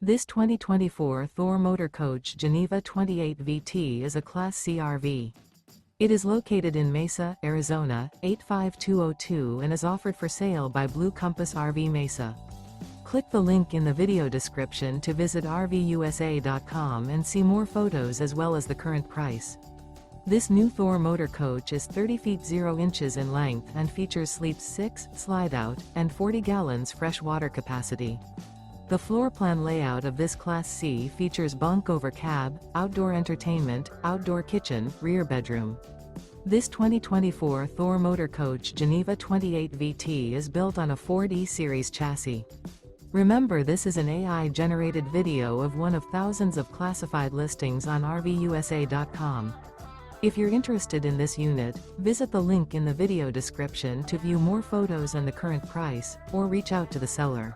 This 2024 Thor Motor Coach Geneva 28 VT is a Class C RV. It is located in Mesa, Arizona, 85202 and is offered for sale by Blue Compass RV Mesa. Click the link in the video description to visit RVUSA.com and see more photos as well as the current price. This new Thor Motor Coach is 30 feet 0 inches in length and features sleeps 6, slide-out, and 40 gallons fresh water capacity. The floor plan layout of this Class C features bunk over cab, outdoor entertainment, outdoor kitchen, rear bedroom. This 2024 Thor Motor Coach Geneva 28 VT is built on a Ford E-Series chassis. Remember, this is an AI-generated video of one of thousands of classified listings on RVUSA.com. If you're interested in this unit, visit the link in the video description to view more photos and the current price, or reach out to the seller.